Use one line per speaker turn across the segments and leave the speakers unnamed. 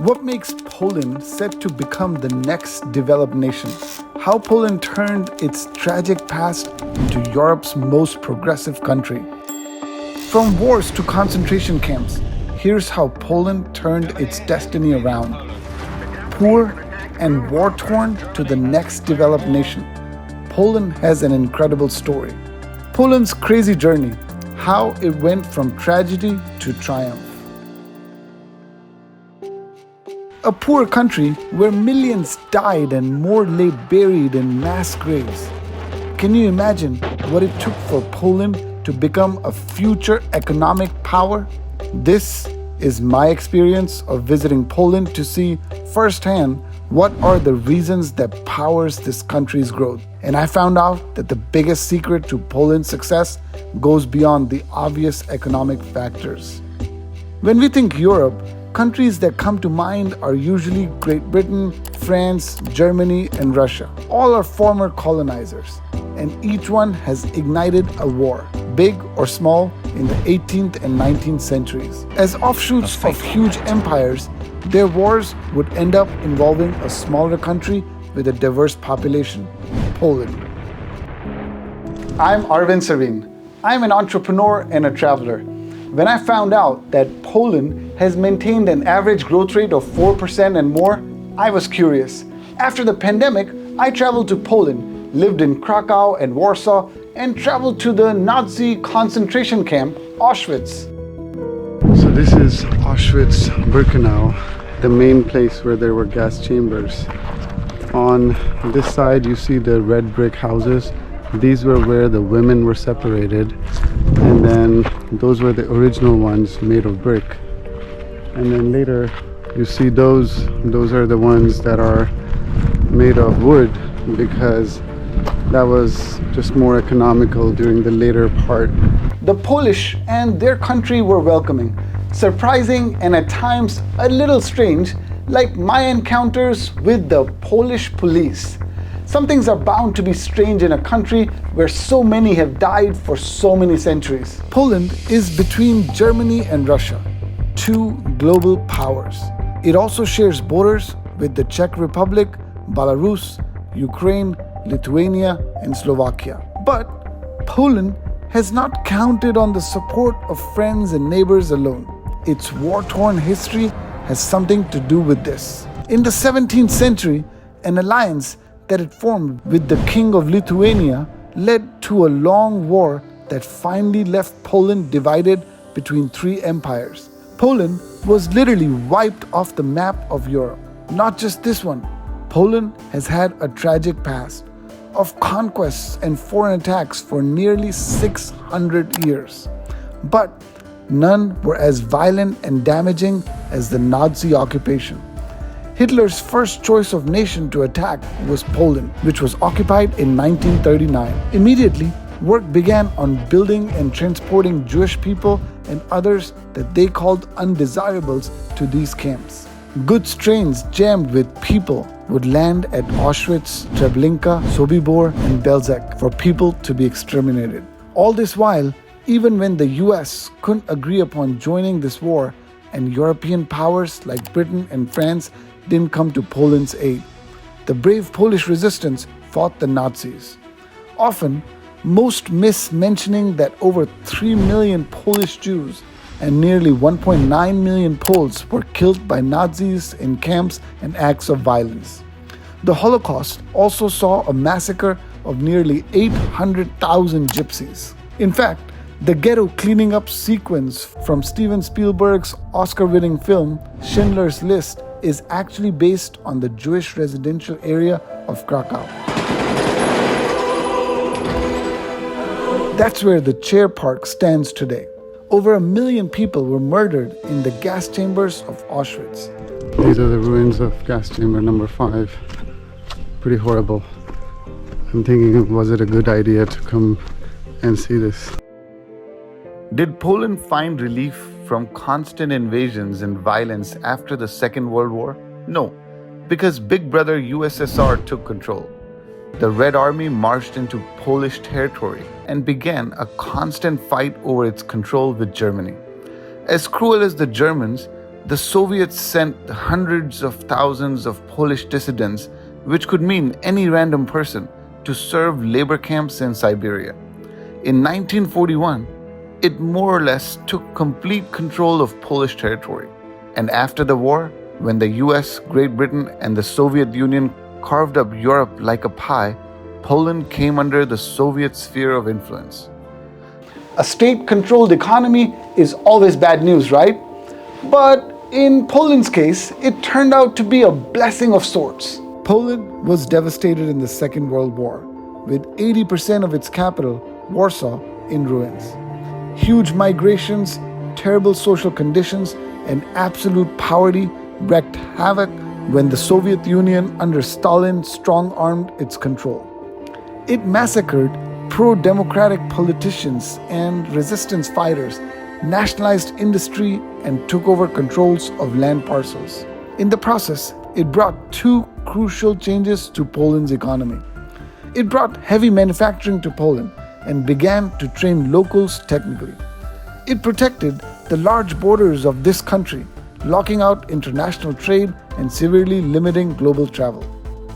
What makes Poland set to become the next developed nation? How Poland turned its tragic past into Europe's most progressive country. From wars to concentration camps, here's how Poland turned its destiny around. Poor and war-torn to the next developed nation, Poland has an incredible story. Poland's crazy journey, how it went from tragedy to triumph. A poor country where millions died and more lay buried in mass graves. Can you imagine what it took for Poland to become a future economic power? This is my experience of visiting Poland to see firsthand what are the reasons that powers this country's growth. And I found out that the biggest secret to Poland's success goes beyond the obvious economic factors. When we think Europe, countries that come to mind are usually Great Britain, France, Germany, and Russia. All are former colonizers, and each one has ignited a war, big or small, in the 18th and 19th centuries. As offshoots of huge empires, their wars would end up involving a smaller country with a diverse population, Poland. I'm Arvind Sareen. I'm an entrepreneur and a traveler. When I found out that Poland has maintained an average growth rate of 4% and more, I was curious. After the pandemic, I traveled to Poland, lived in Krakow and Warsaw, and traveled to the Nazi concentration camp, Auschwitz.
So this is Auschwitz-Birkenau, the main place where there were gas chambers. On this side you see the red brick houses. These were where the women were separated, and then those were the original ones made of brick. And then later you see those are the ones that are made of wood, because that was just more economical during the later part.
The Polish and their country were welcoming, surprising, and at times a little strange, like my encounters with the Polish police. Some things are bound to be strange in a country where so many have died for so many centuries. Poland is between Germany and Russia, two global powers. It also shares borders with the Czech Republic, Belarus, Ukraine, Lithuania, and Slovakia. But Poland has not counted on the support of friends and neighbors alone. Its war-torn history has something to do with this. In the 17th century, an alliance that it formed with the King of Lithuania led to a long war that finally left Poland divided between three empires. Poland was literally wiped off the map of Europe. Not just this one. Poland has had a tragic past of conquests and foreign attacks for nearly 600 years. But none were as violent and damaging as the Nazi occupation. Hitler's first choice of nation to attack was Poland, which was occupied in 1939. Immediately, work began on building and transporting Jewish people and others that they called undesirables to these camps. Goods trains jammed with people would land at Auschwitz, Treblinka, Sobibor, and Belzec for people to be exterminated. All this while, even when the US couldn't agree upon joining this war, and European powers like Britain and France didn't come to Poland's aid, the brave Polish resistance fought the Nazis. Often, most miss mentioning that over 3 million Polish Jews and nearly 1.9 million Poles were killed by Nazis in camps and acts of violence. The Holocaust also saw a massacre of nearly 800,000 gypsies. In fact, the ghetto cleaning up sequence from Steven Spielberg's Oscar-winning film Schindler's List is actually based on the Jewish residential area of Krakow. That's where the Chair Park stands today. Over 1 million people were murdered in the gas chambers of Auschwitz.
These are the ruins of gas chamber number 5. Pretty horrible. I'm thinking, was it a good idea to come and see this?
Did Poland find relief from constant invasions and violence after the Second World War? No, because Big Brother USSR took control. The Red Army marched into Polish territory and began a constant fight over its control with Germany. As cruel as the Germans, the Soviets sent hundreds of thousands of Polish dissidents, which could mean any random person, to serve labor camps in Siberia. In 1941, it more or less took complete control of Polish territory. And after the war, when the US, Great Britain, and the Soviet Union carved up Europe like a pie, Poland came under the Soviet sphere of influence. A state-controlled economy is always bad news, right? But in Poland's case, it turned out to be a blessing of sorts. Poland was devastated in the Second World War, with 80% of its capital, Warsaw, in ruins. Huge migrations, terrible social conditions, and absolute poverty wreaked havoc when the Soviet Union under Stalin strong-armed its control. It massacred pro-democratic politicians and resistance fighters, nationalized industry, and took over controls of land parcels. In the process, it brought two crucial changes to Poland's economy. It brought heavy manufacturing to Poland and began to train locals technically. It protected the large borders of this country, locking out international trade and severely limiting global travel.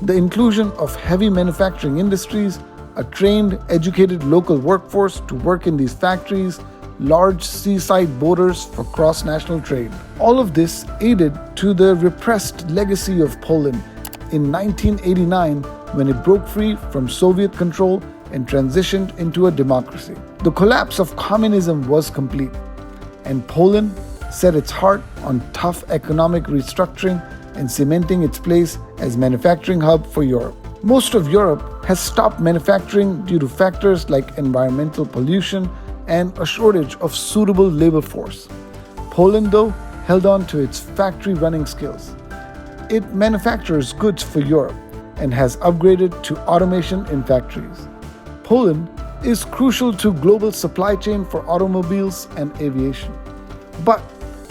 The inclusion of heavy manufacturing industries, a trained, educated local workforce to work in these factories, large seaside borders for cross-national trade. All of this aided to the repressed legacy of Poland in 1989 when it broke free from Soviet control and transitioned into a democracy. The collapse of communism was complete, and Poland set its heart on tough economic restructuring and cementing its place as manufacturing hub for Europe. Most of Europe has stopped manufacturing due to factors like environmental pollution and a shortage of suitable labor force. Poland, though, held on to its factory running skills. It manufactures goods for Europe and has upgraded to automation in factories. Poland is crucial to global supply chain for automobiles and aviation. But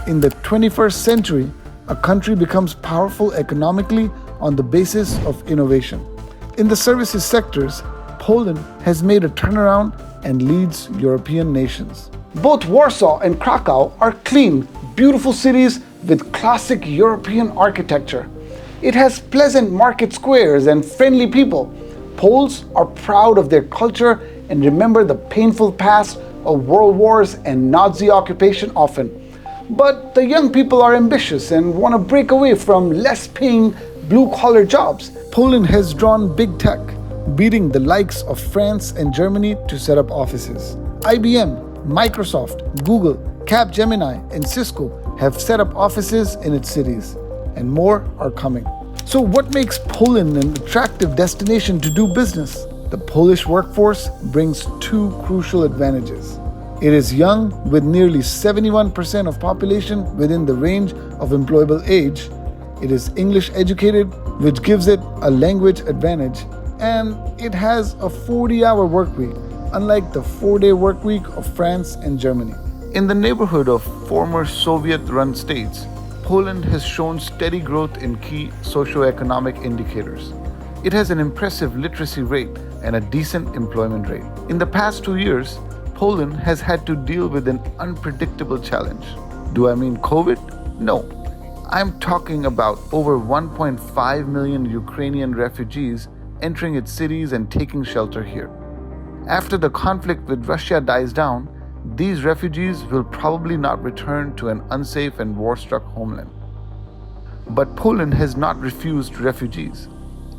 in the 21st century, a country becomes powerful economically on the basis of innovation. In the services sectors, Poland has made a turnaround and leads European nations. Both Warsaw and Krakow are clean, beautiful cities with classic European architecture. It has pleasant market squares and friendly people. Poles are proud of their culture and remember the painful past of world wars and Nazi occupation often. But the young people are ambitious and want to break away from less paying blue-collar jobs. Poland has drawn big tech, beating the likes of France and Germany to set up offices. IBM, Microsoft, Google, Capgemini, and Cisco have set up offices in its cities, and more are coming. So what makes Poland an attractive destination to do business? The Polish workforce brings two crucial advantages. It is young, with nearly 71% of population within the range of employable age. It is English educated, which gives it a language advantage. And it has a 40-hour work week, unlike the 4-day work week of France and Germany. In the neighborhood of former Soviet-run states, Poland has shown steady growth in key socioeconomic indicators. It has an impressive literacy rate and a decent employment rate. In the past 2 years, Poland has had to deal with an unpredictable challenge. Do I mean COVID? No. I'm talking about over 1.5 million Ukrainian refugees entering its cities and taking shelter here. After the conflict with Russia dies down, these refugees will probably not return to an unsafe and war-struck homeland. But Poland has not refused refugees.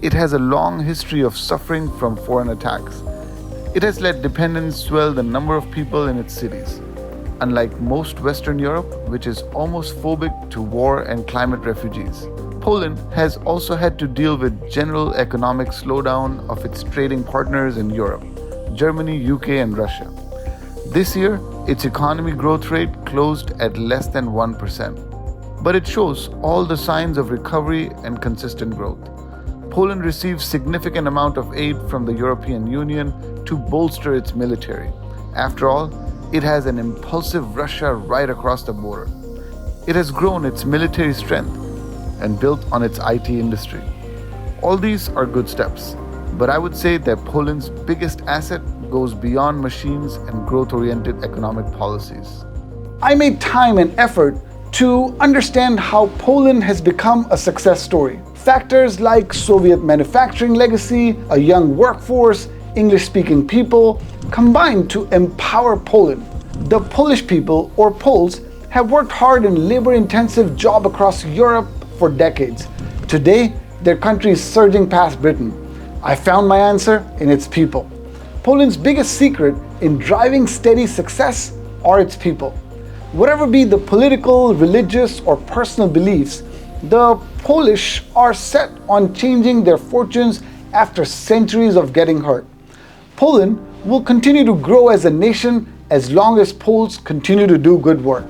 It has a long history of suffering from foreign attacks. It has let dependence swell the number of people in its cities. Unlike most Western Europe, which is almost phobic to war and climate refugees, Poland has also had to deal with general economic slowdown of its trading partners in Europe, Germany, UK, and Russia. This year, its economy growth rate closed at less than 1%, but it shows all the signs of recovery and consistent growth. Poland receives significant amount of aid from the European Union to bolster its military. After all, it has an impulsive Russia right across the border. It has grown its military strength and built on its IT industry. All these are good steps, but I would say that Poland's biggest asset goes beyond machines and growth-oriented economic policies. I made time and effort to understand how Poland has become a success story. Factors like Soviet manufacturing legacy, a young workforce, English-speaking people combine to empower Poland. The Polish people, or Poles, have worked hard in labor-intensive jobs across Europe for decades. Today, their country is surging past Britain. I found my answer in its people. Poland's biggest secret in driving steady success are its people. Whatever be the political, religious, or personal beliefs, the Polish are set on changing their fortunes after centuries of getting hurt. Poland will continue to grow as a nation as long as Poles continue to do good work.